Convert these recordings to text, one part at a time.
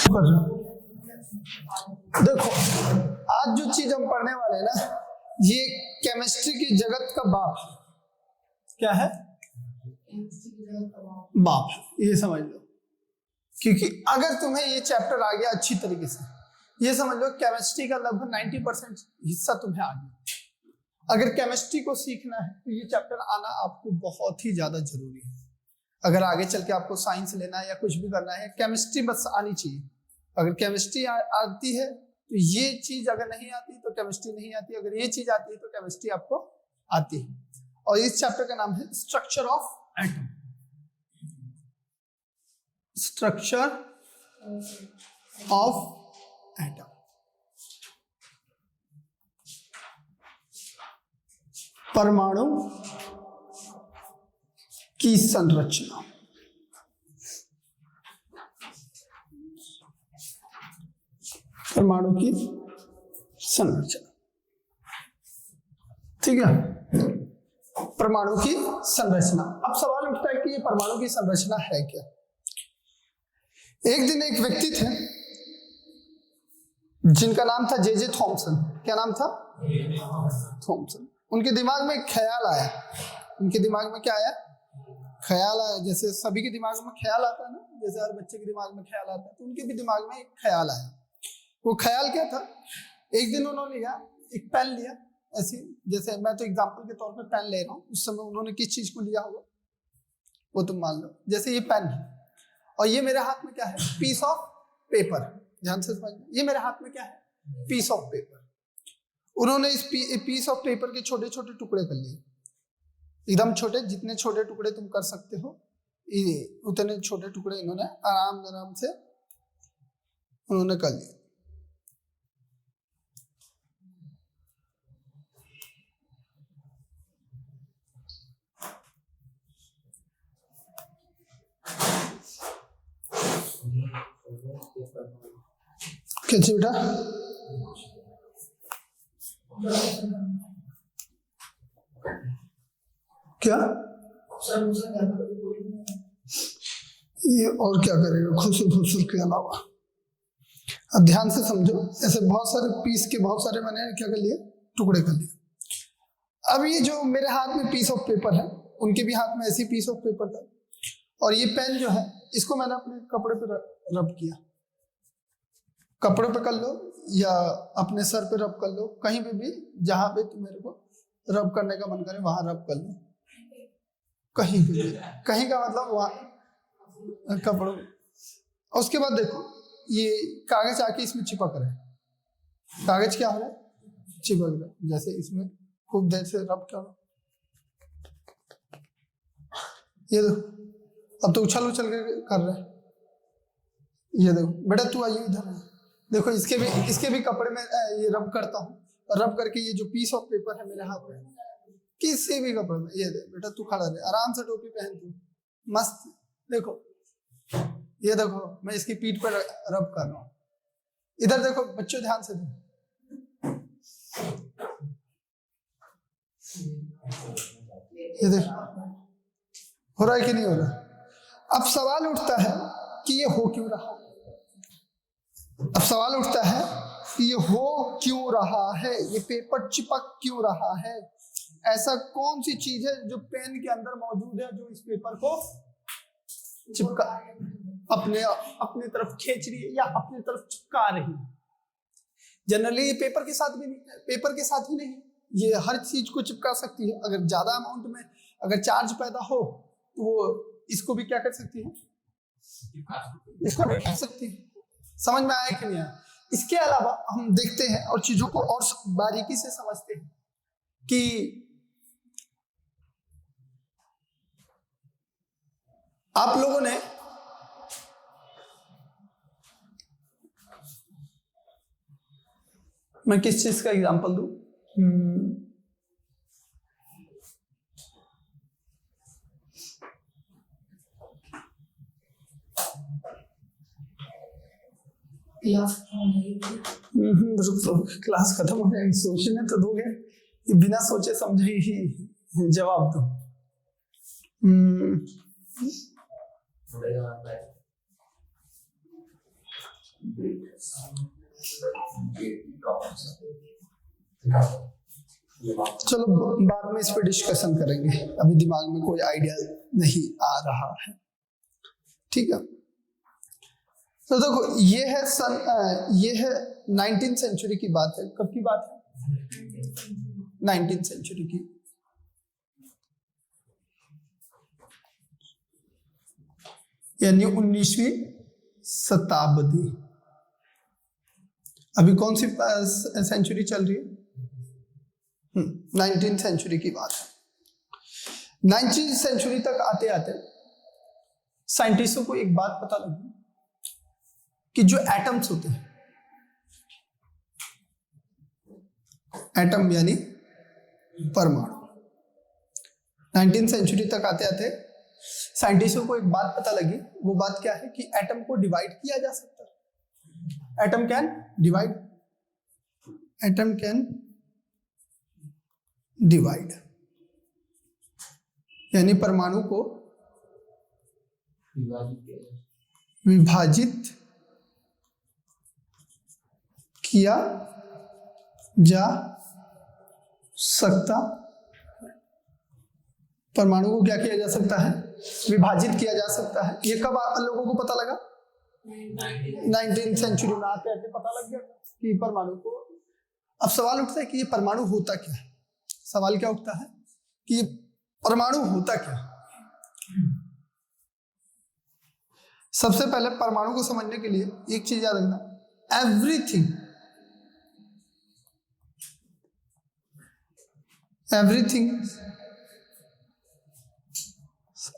कर रहे हो। देखो आज जो चीज हम पढ़ने वाले हैं ना, ये केमिस्ट्री की जगत का बाप है। क्या है? बाप है, ये समझ लो। क्योंकि अगर तुम्हें ये चैप्टर आ गया अच्छी तरीके से, ये समझ लो केमिस्ट्री का लगभग 90% हिस्सा तुम्हें आ गया। अगर केमिस्ट्री को सीखना है तो ये चैप्टर आना आपको बहुत ही ज्यादा जरूरी है। अगर आगे चल के आपको साइंस लेना है या कुछ भी करना है, केमिस्ट्री बस आनी चाहिए। अगर केमिस्ट्री आती है तो ये चीज, अगर नहीं आती तो केमिस्ट्री नहीं आती, अगर ये चीज आती है तो केमिस्ट्री आपको आती है। और इस चैप्टर का नाम है structure of atom. Structure of atom. परमाणु की संरचना। परमाणु की संरचना, ठीक है। परमाणु की संरचना। अब सवाल उठता है कि ये परमाणु की संरचना है क्या? एक दिन एक व्यक्ति थे जिनका नाम था जे थॉमसन। क्या नाम था? थॉमसन। उनके दिमाग में एक ख्याल आया। उनके दिमाग में क्या आया? ख्याल आया। जैसे सभी के दिमाग में ख्याल आता है ना, जैसे हर बच्चे के दिमाग में ख्याल आता है, तो उनके भी दिमाग में एक ख्याल आया। वो ख्याल क्या था? एक दिन उन्होंने एक पेन लिया, ऐसी, जैसे मैं तो एग्जांपल के तौर पे पेन ले रहा हूँ, उस समय उन्होंने किस चीज को लिया होगा वो तुम मान लो। जैसे ये पेन है और ये मेरे हाथ में क्या है? Piece of paper. ध्यान से समझना, ये मेरे हाथ में क्या है? Piece of paper. उन्होंने इस पीस ऑफ पेपर के छोटे छोटे टुकड़े कर लिए, एकदम छोटे, जितने छोटे टुकड़े तुम कर सकते हो उतने छोटे टुकड़े इन्होंने आराम से उन्होंने कर लिए। कैसे बेटा? क्या ये और क्या करेगा खुसुर के अलावा? अब ध्यान से समझो, ऐसे बहुत सारे पीस के, बहुत सारे मैंने क्या कर लिए? टुकड़े कर लिए। अब ये जो मेरे हाथ में पीस ऑफ पेपर है, उनके भी हाथ में ऐसी पीस ऑफ पेपर था। और ये पेन जो है, इसको मैंने अपने कपड़े पे रब किया। कपड़े पे कर लो या अपने सर पे रब कर लो, कहीं भी जहां पे तुम्हें को रब करने का मन करे वहां रब कर लो। कहीं भी, कहीं का मतलब वहां कपड़ों। उसके बाद देखो ये कागज आके इसमें चिपक रहा है। कागज क्या हो रहा है? चिपक रहा है। जैसे इसमें खूब देर से रब करो, ये देखो अब तो उछल के कर रहे हैं। ये देखो बेटा, तू आइए इधर है। देखो इसके भी कपड़े में ये रब करता हूँ, और रब करके ये जो पीस ऑफ पेपर है मेरे हाथ में, किसी भी कपड़े में, ये देख बेटा, तू खड़ा रहे, आराम से टोपी पहन तू, मस्त। देखो ये देखो, मैं इसकी पीठ पर रब कर रहा हूँ। इधर देखो बच्चों, ध्यान से देखो, ये देखो हो रहा है कि नहीं हो रहा? अब सवाल उठता है कि ये हो क्यों रहा? अब सवाल उठता है कि ये हो क्यों रहा है? ये पेपर चिपक क्यों रहा है? ऐसा कौन सी चीज है जो पेन के अंदर मौजूद है, जो इस पेपर को चिपका, अपने तरफ खींच रही है या अपनी तरफ चिपका रही है? जनरली ये पेपर के साथ भी नहीं, पेपर के साथ ही नहीं, ये हर चीज को चिपका सकती है। अगर ज्यादा अमाउंट में अगर चार्ज पैदा हो तो वो इसको भी क्या कर सकती है? इसको भी कर सकती है। समझ में आया कि नहीं आया? इसके अलावा हम देखते हैं और चीजों को और बारीकी से समझते हैं कि आप लोगों ने मैं किस चीज का एग्जांपल दूं? क्लास खत्म हो जाएगी, सोचने तो दोगे? बिना सोचे समझे ही जवाब दो। चलो बाद में इस पे डिस्कशन करेंगे, अभी दिमाग में कोई आइडिया नहीं आ रहा है। ठीक है, तो देखो ये है 19th सेंचुरी की बात है। कब की बात है? 19th सेंचुरी की। यानी 19वीं शताब्दी। अभी कौन सी सेंचुरी चल रही है? 19th सेंचुरी की बात है। 19th सेंचुरी तक आते आते साइंटिस्टों को एक बात पता लगी कि जो एटम्स होते हैं, एटम यानी परमाणु, 19th सेंचुरी तक आते आते साइंटिस्टों को एक बात पता लगी। वो बात क्या है कि एटम को डिवाइड किया जा सकता है। Atom can divide, atom can divide, यानी परमाणु को विभाजित किया जा सकता। परमाणु को क्या किया जा सकता है? विभाजित किया जा सकता है। ये कब लोगों को पता लगा? 19th सेंचुरी में आते आते पता लग गया कि परमाणु को। अब सवाल उठता है कि ये परमाणु होता क्या है? सवाल क्या उठता है कि ये परमाणु होता क्या? सबसे पहले परमाणु को समझने के लिए एक चीज याद रखना, everything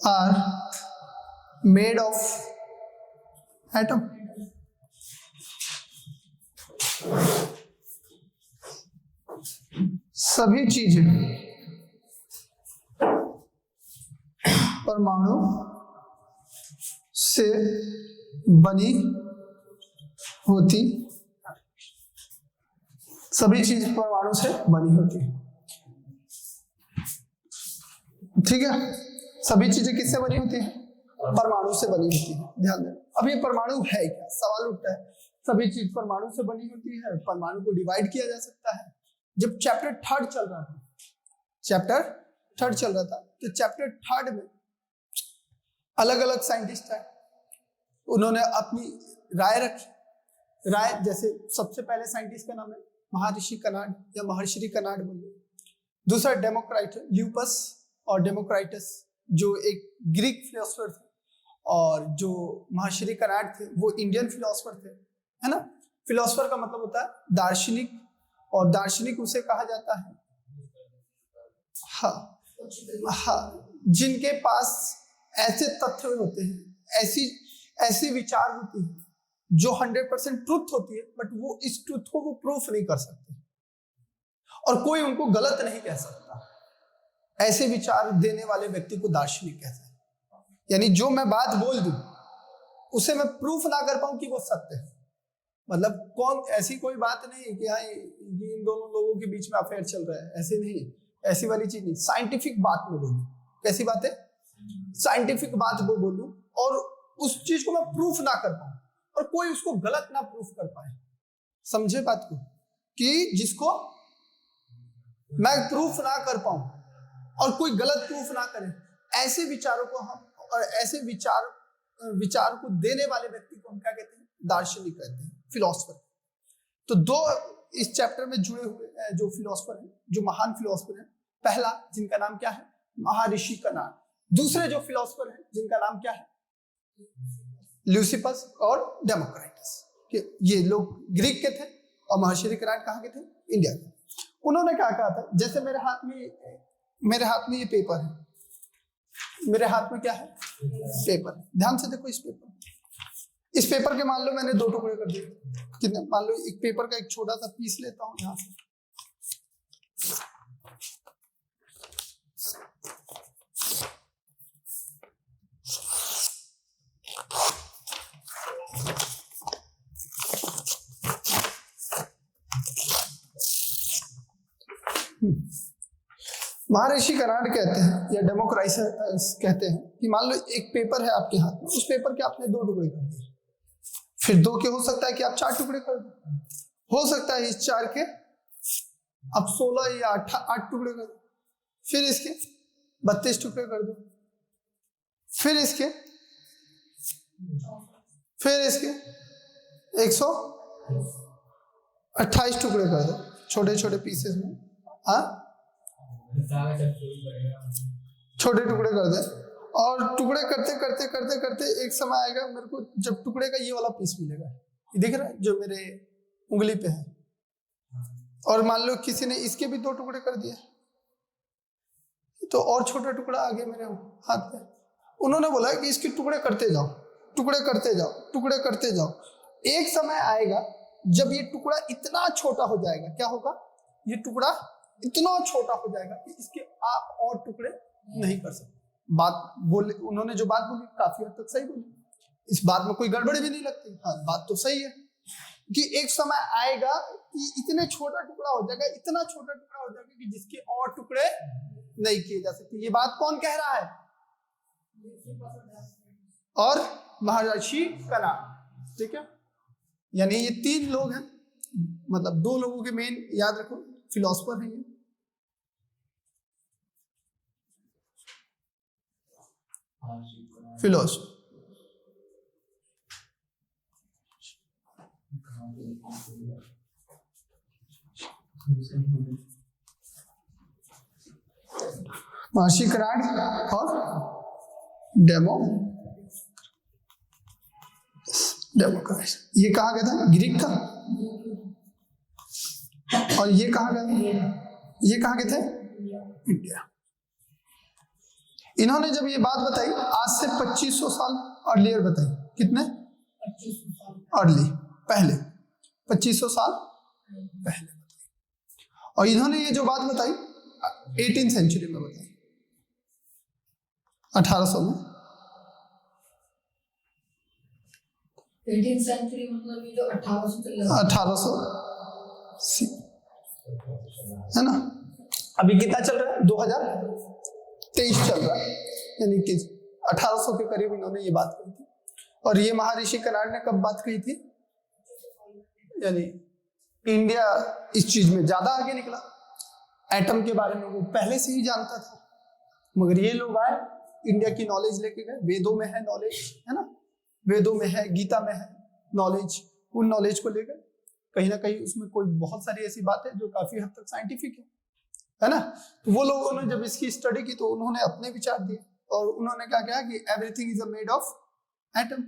are made of atom. सभी चीजें परमाणु से बनी होती, सभी चीज परमाणु से बनी होती। ठीक है, सभी चीजें किससे बनी होती हैं? परमाणु से बनी होती है। ध्यान देना। अब ये परमाणु है क्या? सवाल उठता है। सभी चीज परमाणु से बनी होती है, परमाणु को डिवाइड किया जा सकता है। जब चैप्टर 3 चल रहा था, तो चैप्टर 3 में अलग अलग साइंटिस्ट हैं, उन्होंने अपनी राय रखी। राय जैसे सबसे पहले साइंटिस्ट का नाम है महर्षि कनाड या महर्षि कनाड बोलिए। दूसरा डेमोक्राइटस, ल्यूपस और डेमोक्राइटस जो एक ग्रीक फिलोसोफर थे, और जो महर्षि कनाड थे वो इंडियन फिलोसोफर थे, है ना। फिलोसोफर का मतलब होता है दार्शनिक, और दार्शनिक उसे कहा जाता है हाँ, जिनके पास ऐसे तथ्य होते हैं, ऐसी विचार होती है जो 100% ट्रुथ होती है, बट वो इस ट्रुथ को वो प्रूफ नहीं कर सकते और कोई उनको गलत नहीं कह सकता। ऐसे विचार देने वाले व्यक्ति को दार्शनिक कहते हैं। यानी जो मैं बात बोल दूं उसे मैं प्रूफ ना कर पाऊं कि वो सत्य है। मतलब कौन ऐसी कोई बात नहीं कि हाँ इन दोनों लोगों के बीच में अफेयर चल रहा है, ऐसे नहीं, ऐसी वाली चीज नहीं। साइंटिफिक बात में बोलूं। कैसी बात है? साइंटिफिक बात वो बोलूं और उस चीज को मैं प्रूफ ना कर पाऊं और कोई उसको गलत ना प्रूफ कर पाए। समझे बात को? कि जिसको मैं प्रूफ ना कर पाऊं और कोई गलत प्रूफ ना करे, ऐसे विचारों को हम, और ऐसे विचार को देने वाले व्यक्ति को हम क्या कहते हैं? दार्शनिक कहते हैं, फिलोसोफर। तो दो इस चैप्टर में जुड़े हुए जो फिलोसोफर हैं, जो महान फिलोसोफर हैं, पहला जिनका नाम क्या है? महर्षि कनाड। दूसरे जो फिलोसोफर हैं जिनका नाम क्या है? ल्यूसिपस और डेमोक्राइटस। ये लोग ग्रीक के थे और महर्षि कनाड कहाँ के थे? इंडिया के। उन्होंने क्या कहा था? जैसे मेरे हाथ में ये पेपर है, मेरे हाथ में क्या है? पेपर। ध्यान से देखो इस पेपर के मान लो मैंने 2 टुकड़े कर दिए। कितने? मान लो एक पेपर का एक छोटा सा पीस लेता हूं यहां से, महर्षि कनाड कहते हैं या डेमोक्राइटस कहते हैं कि मान लो एक पेपर है आपके हाथ में, उस पेपर के आपने 2 टुकड़े कर दिए, फिर 2 के हो सकता है कि आप 4 टुकड़े कर दो, हो सकता है इस 4 के अब 16 या 8 टुकड़े कर दो, फिर इसके 32 टुकड़े कर दो, फिर इसके 128 टुकड़े कर दो छोटे छोटे पीसेस में। हाँ, छोटे टुकड़े कर दे, और टुकड़े करते करते करते करते एक समय आएगा मेरे को जब टुकड़े का ये वाला पीस मिलेगा, ये दिख रहा है जो मेरे उंगली पे है, और मान लो किसी ने इसके भी 2 टुकड़े कर दिए, तो और छोटा टुकड़ा आ गया मेरे हाथ पे। उन्होंने बोला कि इसके टुकड़े करते जाओ, टुकड़े करते जाओ, टुकड़े करते जाओ। एक समय आएगा जब ये टुकड़ा इतना छोटा हो जाएगा, क्या होगा, ये टुकड़ा इतना छोटा हो जाएगा कि इसके आप और टुकड़े नहीं कर सकते। बात बोले, उन्होंने जो बात बोली काफी हद तक सही बोली, इस बात में कोई गड़बड़ी भी नहीं लगती। हाँ, बात तो सही है कि एक समय आएगा कि इतने छोटा टुकड़ा हो जाएगा, इतना छोटा टुकड़ा हो जाएगा कि जिसके और टुकड़े नहीं किए जा सकते। ये बात कौन कह रहा है? और महर्षि कणाद। ठीक है, यानी ये 3 लोग हैं, मतलब 2 लोगों के मेन याद रखो फिलोसोफर हैं ये। फिलोसोफर महर्षि कणाद और डेमोक्रेट्स। ये कहा गया था ग्रीक का, और ये कहा गया, ये कहा गए थे इंडिया। इन्होंने जब ये बात बताई आज से 2500 साल अर्लियर बताई, कितने अर्ली, पहले 2500 साल पहले बताई, और इन्होंने ये जो बात बताई 18th सेंचुरी में बताई, 1800 में। 18th सेंचुरी मतलब ये जो 1800 है ना। अभी कितना चल रहा है? 2023 चल रहा है, यानी कि 1800 के करीब इन्होंने ये बात कही थी। और ये महर्षि कणाद ने कब बात कही थी? यानी इंडिया इस चीज में ज्यादा आगे निकला, एटम के बारे में वो पहले से ही जानता था, मगर ये लोग आए, इंडिया की नॉलेज लेके गए। वेदों में है नॉलेज, है ना, वेदों में है, गीता में है नॉलेज, उन नॉलेज को लेकर कहीं ना कहीं उसमें कोई बहुत सारी ऐसी बात है जो काफी हद तक साइंटिफिक है ना। तो वो लोगों ने जब इसकी स्टडी की तो उन्होंने अपने विचार दिए, और उन्होंने क्या कहा कि everything is made of atom.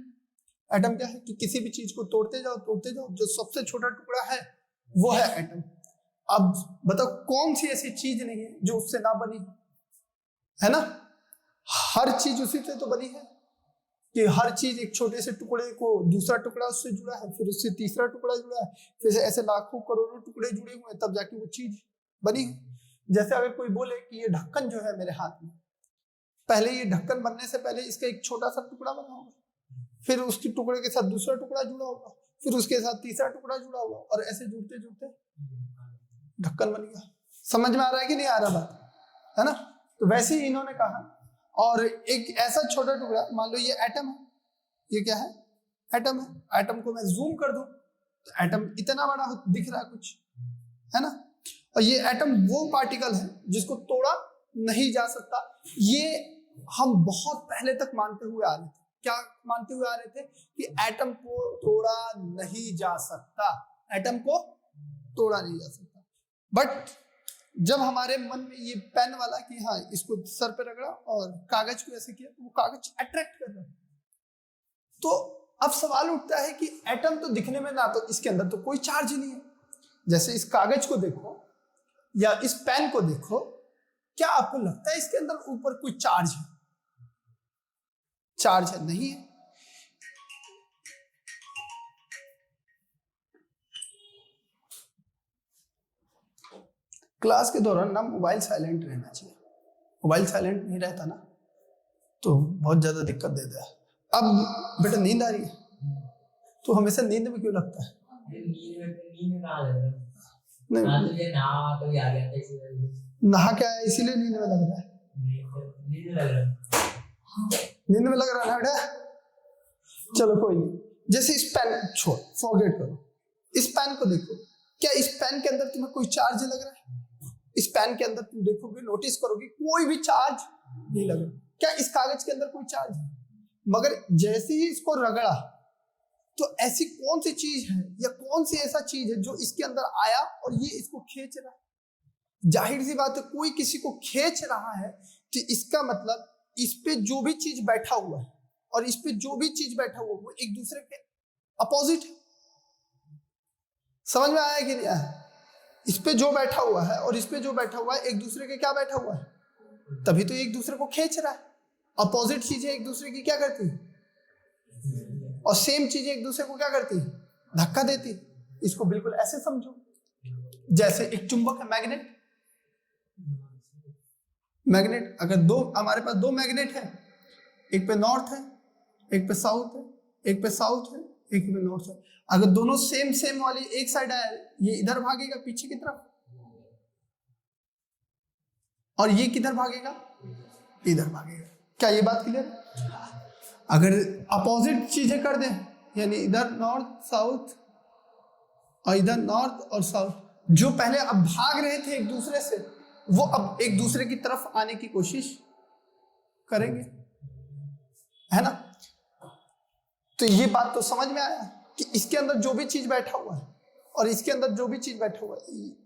Atom क्या है कि किसी भी चीज को तोड़ते जाओ, जो सबसे छोटा टुकड़ा है वो है एटम। अब बताओ कौन सी ऐसी चीज नहीं है जो उससे ना बनी है ना। हर चीज उसी से तो बनी है कि हर चीज एक छोटे से टुकड़े को दूसरा टुकड़ा उससे जुड़ा है, फिर उससे तीसरा टुकड़ा जुड़ा है, फिर ऐसे लाखों करोड़ों टुकड़े जुड़े हुए हैं, तब जाके वो चीज बनी है। जैसे अगर कोई बोले कि ये ढक्कन जो है मेरे हाथ में, पहले ये ढक्कन बनने से पहले इसका एक छोटा सा टुकड़ा बना होगा, फिर उसके टुकड़े के साथ दूसरा टुकड़ा जुड़ा होगा, फिर उसके साथ तीसरा टुकड़ा जुड़ा होगा, और ऐसे जुड़ते जुड़ते ढक्कन बन गया। समझ में आ रहा है कि नहीं आ रहा बात, है ना। तो वैसे ही इन्होंने कहा, और एक ऐसा छोटा टुकड़ा, मान लो ये एटम है, ये क्या है? एटम है। एटम को मैं जूम कर दूं तो एटम इतना बड़ा दिख रहा है कुछ, है ना। और ये एटम वो पार्टिकल है जिसको तोड़ा नहीं जा सकता। ये हम बहुत पहले तक मानते हुए आ रहे थे। क्या मानते हुए आ रहे थे? कि एटम को तोड़ा नहीं जा सकता, एटम को तोड़ा नहीं जा सकता। बट जब हमारे मन में ये पेन वाला कि हाँ इसको सर पे रगड़ा और कागज को ऐसे किया तो वो कागज अट्रैक्ट कर रहा है, तो अब सवाल उठता है कि एटम तो दिखने में ना, तो इसके अंदर तो कोई चार्ज नहीं है। जैसे इस कागज को देखो या इस पेन को देखो, क्या आपको लगता है इसके अंदर ऊपर कोई चार्ज है? चार्ज है? नहीं है। क्लास के दौरान ना मोबाइल साइलेंट रहना चाहिए। मोबाइल साइलेंट नहीं रहता ना तो बहुत ज्यादा दिक्कत देता है। अब बेटा नींद आ रही है, तो हमेशा नींद में क्यों लगता है? नहा क्या है इसीलिए नींद में लग रहा है? नींद में लग रहा है ना बेटा? चलो कोई नहीं। जैसे इस पेन छोड़, फॉरगेट करो, इस पेन को देखो, क्या इस पेन के अंदर तुम्हें कोई चार्ज लग रहा है? इस पेन के अंदर तुम देखोगे, नोटिस करोगे, कोई भी चार्ज नहीं लग रहा। क्या इस कागज के अंदर कोई चार्ज है? मगर जैसे ही इसको रगड़ा तो ऐसी कौन सी चीज है या कौन सी ऐसा चीज है जो इसके अंदर आया और ये इसको खींच रहा है? जाहिर सी बात है, कोई किसी को खींच रहा है कि इसका मतलब इस पे जो भी चीज बैठा हुआ है और इस पे जो भी चीज बैठा हुआ है वो एक दूसरे के अपोजिट है। समझ में आया कि नहीं आया? इस पे जो बैठा हुआ है और इस पे जो बैठा हुआ है एक दूसरे के क्या बैठा हुआ है, तभी तो एक दूसरे को खींच रहा है। अपोजिट चीजें एक दूसरे की क्या करती है और सेम चीजें एक दूसरे को क्या करती है, धक्का देती है। इसको बिल्कुल ऐसे समझो जैसे एक चुंबक है, मैग्नेट। मैग्नेट अगर दो, हमारे पास दो मैग्नेट है, एक पे नॉर्थ है, एक पे साउथ है, एक पे साउथ है, एक पे नॉर्थ है। अगर दोनों सेम वाली एक साइड है, ये इधर भागेगा पीछे की तरफ और ये किधर भागेगा, इधर भागेगा। क्या ये बात क्लियर है? अगर अपोजिट चीजें कर दें, यानी इधर नॉर्थ साउथ और इधर नॉर्थ और साउथ, जो पहले अब भाग रहे थे एक दूसरे से, वो अब एक दूसरे की तरफ आने की कोशिश करेंगे, है ना? तो ये बात तो समझ में आया कि इसके अंदर जो भी चीज बैठा हुआ है और इसके अंदर जो भी चीज बैठा हुआ है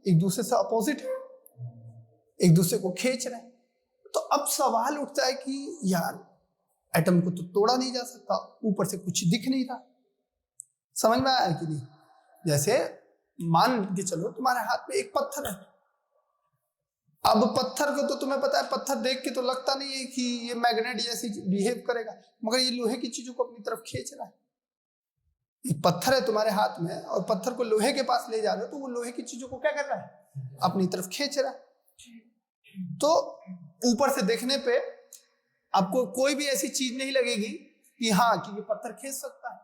एक दूसरे से अपोजिट है, एक दूसरे को खींच रहे हैं। तो अब सवाल उठता है कि यार एटम को तो तोड़ा नहीं जा सकता, ऊपर से कुछ दिख नहीं रहा। समझ में आया कि नहीं? जैसे मान के चलो तुम्हारे हाथ में एक पत्थर है। अब पत्थर को तो तुम्हें पता है, पत्थर देख के तो लगता नहीं है कि ये मैग्नेट जैसी बिहेव करेगा, मगर ये लोहे की चीजों को अपनी तरफ खींच रहा है। एक पत्थर है तुम्हारे हाथ में और पत्थर को लोहे के पास ले जा रहे हो, तो वो लोहे की चीजों को क्या कर रहा है, अपनी तरफ खींच रहा है। तो ऊपर से देखने पे आपको कोई भी ऐसी चीज नहीं लगेगी कि हाँ कि ये पत्थर खींच सकता है।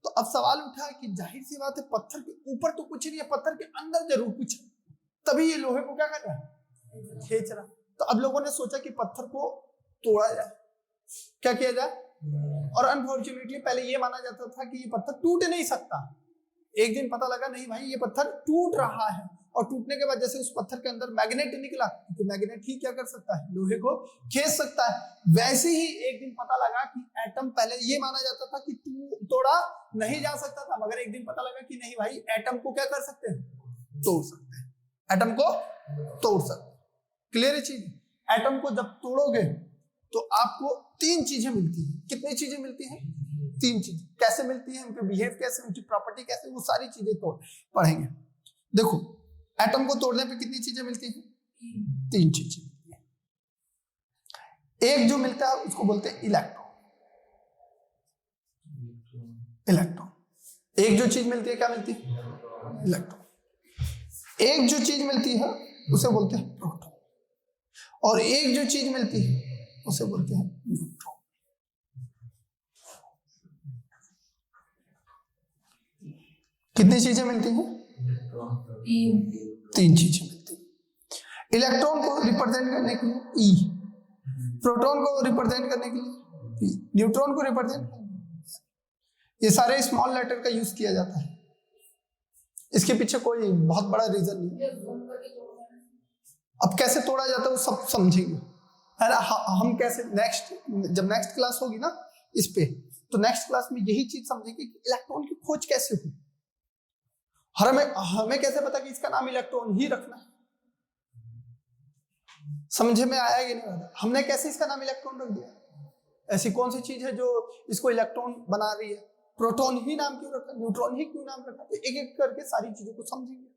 तो अब सवाल उठा है कि जाहिर सी बात है, पत्थर के ऊपर तो कुछ नहीं है, पत्थर के अंदर जरूर कुछ है, तभी ये लोहे को क्या कर रहा है, खींच रहा। तो अब लोगों ने सोचा कि पत्थर को तोड़ा जाए, क्या किया जाए। और अनफॉर्चुनेटली पहले ये माना जाता था कि ये पत्थर टूट नहीं सकता। एक दिन पता लगा नहीं भाई, ये पत्थर टूट रहा है, और टूटने के बाद जैसे उस पत्थर के अंदर मैग्नेट निकला, क्योंकि मैग्नेट ही क्या कर सकता है, लोहे को खींच सकता है। वैसे ही एक दिन पता लगा कि एटम, पहले ये माना जाता था कि तोड़ा नहीं जा सकता था, मगर एक दिन पता लगा कि नहीं भाई, एटम को क्या कर सकते हैं, तोड़ सकते हैं, एटम को तोड़ सकते हैं। क्लियर है चीज? एटम को जब तोड़ोगे तो आपको तीन चीजें मिलती हैं। कितनी चीजें मिलती हैं? तीन चीजें। कैसे मिलती हैं, उनके बिहेव कैसे, उनकी प्रॉपर्टी कैसे, वो सारी चीजें तो पढ़ेंगे। देखो एटम को तोड़ने पे कितनी चीजें मिलती हैं? तीन चीजें मिलती हैं। एक जो मिलता है उसको बोलते हैं इलेक्ट्रॉन। इलेक्ट्रॉन। एक जो चीज मिलती है, क्या मिलती है? इलेक्ट्रॉन। एक जो चीज मिलती है उसे बोलते हैं प्रोटॉन, और एक जो चीज मिलती है उसे बोलते हैं न्यूट्रॉन। कितनी चीजें मिलती हैं? तीन चीजें मिलती हैं। इलेक्ट्रॉन को रिप्रेजेंट करने के लिए ई, प्रोटॉन को रिप्रेजेंट करने के लिए पी, न्यूट्रॉन को रिप्रेजेंट करने के लिए, ये सारे स्मॉल लेटर का यूज किया जाता है। इसके पीछे कोई बहुत बड़ा रीजन नहीं है। अब कैसे तोड़ा जाता है वो सब समझेंगे, है ना? हम कैसे जब नेक्स्ट क्लास होगी ना इस पे, तो नेक्स्ट क्लास में यही चीज समझेंगे कि इलेक्ट्रॉन की खोज कैसे हुई। और हमें कैसे पता कि इसका नाम इलेक्ट्रॉन ही रखना है? समझे में आया कि नहीं? हमने कैसे इसका नाम इलेक्ट्रॉन रख दिया? ऐसी कौन सी चीज है जो इसको इलेक्ट्रॉन बना रही है? प्रोटॉन ही नाम क्यों रखा, न्यूट्रॉन ही क्यों नाम रखा? तो एक एक करके सारी चीजों को समझेंगे।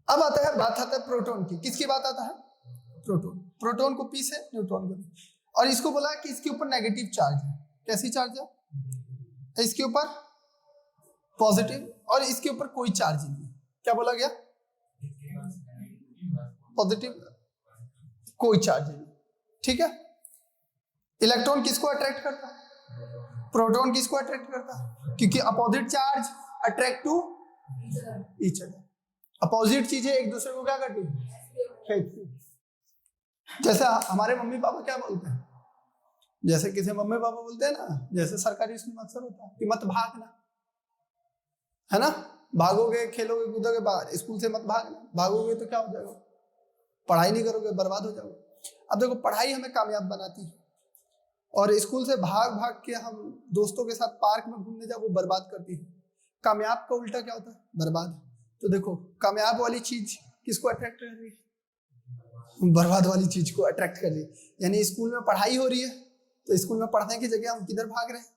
अब बात आता है प्रोटॉन की। किसकी बात आता है? प्रोटॉन। प्रोटॉन को पी से, न्यूट्रॉन को पी। और इसको बोला कि इसके ऊपर नेगेटिव चार्ज है। कैसी चार्ज है? इसके ऊपर पॉजिटिव, और इसके ऊपर कोई चार्ज नहीं है। क्या बोला गया? पॉजिटिव, कोई चार्ज नहीं। ठीक है। इलेक्ट्रॉन किसको अट्रैक्ट करता है? प्रोटॉन किसको अट्रैक्ट करता है? क्योंकि opposite charge attract to each other. Opposite चीजें एक दूसरे को क्या करती है? जैसे हमारे मम्मी पापा क्या बोलते हैं, जैसे किसी मम्मी पापा बोलते हैं ना, जैसे सरकारी स्कूल में अक्सर होता है कि मत भागना, है ना? भागोगे खेलोगे कूदोगे बाहर, स्कूल से मत भागना, भागोगे तो क्या हो जाएगा, पढ़ाई नहीं करोगे बर्बाद हो जाओगे। अब देखो पढ़ाई हमें कामयाब बनाती है, और स्कूल से भाग भाग के हम दोस्तों के साथ पार्क में घूमने जाओ वो बर्बाद करती है। कामयाब का उल्टा क्या होता है, बर्बाद। तो देखो कामयाब वाली चीज किसको अट्रैक्ट कर रही है, बर्बाद वाली चीज को अट्रैक्ट कर रही है। यानी स्कूल में पढ़ाई हो रही है तो स्कूल में पढ़ने की जगह हम किधर भाग रहे हैं,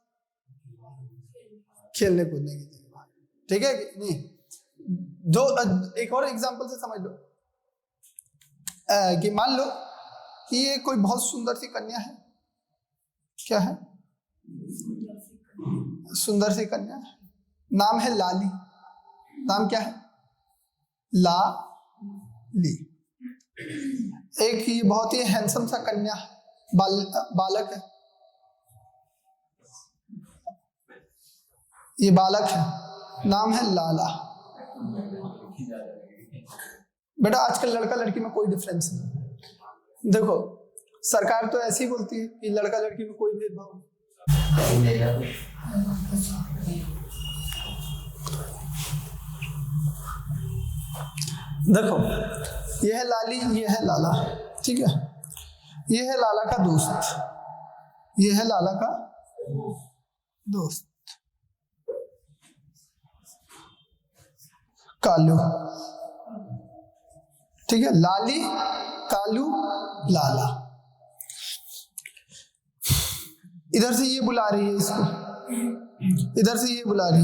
खेलने कूदने की जगह भाग। ठीक है कि नहीं? दो एक और एग्जांपल से समझ लो कि मान लो कि ये कोई बहुत सुंदर सी कन्या है, क्या है, सुंदर सी कन्या है, नाम है लाली। नाम क्या है, लाली। एक ये बहुत ही हैंडसम सा कन्या है, बालक है, ये बालक है, नाम है लाला। बेटा आजकल लड़का लड़की में कोई डिफरेंस नहीं। देखो सरकार तो ऐसी बोलती है कि लड़का लड़की में कोई भेदभाव नहीं। देखो ये है लाली, ये है लाला, ठीक है, ये है लाला का दोस्त, ये है लाला का दोस्त कालू, ठीक है, लाली कालू लाला। इधर से ये बुला रही है इसको, इधर से ये बुला रही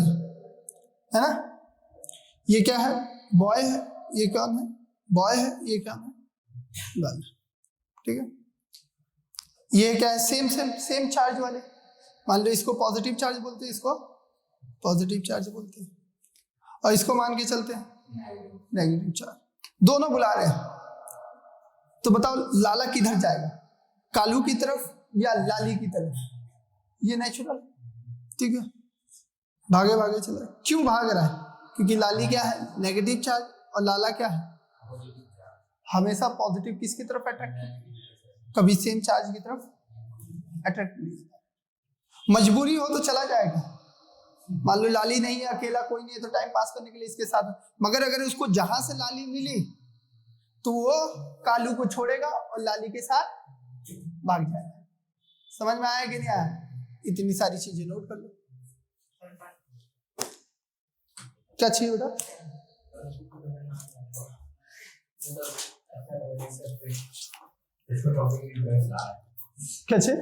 है ना। ये क्या है, बॉय है, ये कौन है, बॉय है, ये क्या है, गर्ल, ठीक है। ये क्या है, सेम सेम सेम चार्ज वाले। मान लो इसको पॉजिटिव चार्ज बोलते हैं, इसको पॉजिटिव चार्ज बोलते हैं, और इसको मान के चलते हैं नेगेटिव चार्ज। दोनों बुला रहे हैं, तो बताओ लाला किधर जाएगा, कालू की तरफ या लाली की तरफ? ये नेचुरल, ठीक है, भागे भागे चला। क्यों भाग रहा है, क्योंकि लाली क्या है, नेगेटिव चार्ज, और लाला क्या है, हमेशा पॉजिटिव। किसकी तरफ अट्रैक्ट, कभी सेम चार्ज की तरफ अट्रैक्ट नहीं। मजबूरी हो तो चला जाएगा, मान लो लाली नहीं है, अकेला कोई नहीं है, तो टाइम पास करने के लिए इसके साथ। मगर अगर उसको जहां से लाली मिली तो वो कालू को छोड़ेगा और लाली के साथ भाग जाएगा। समझ में आया कि नहीं आया? इतनी सारी चीजें नोट कर लो। क्या चाहिए बेटा? क्या चाहिए?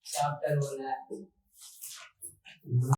चैप्टर बोला है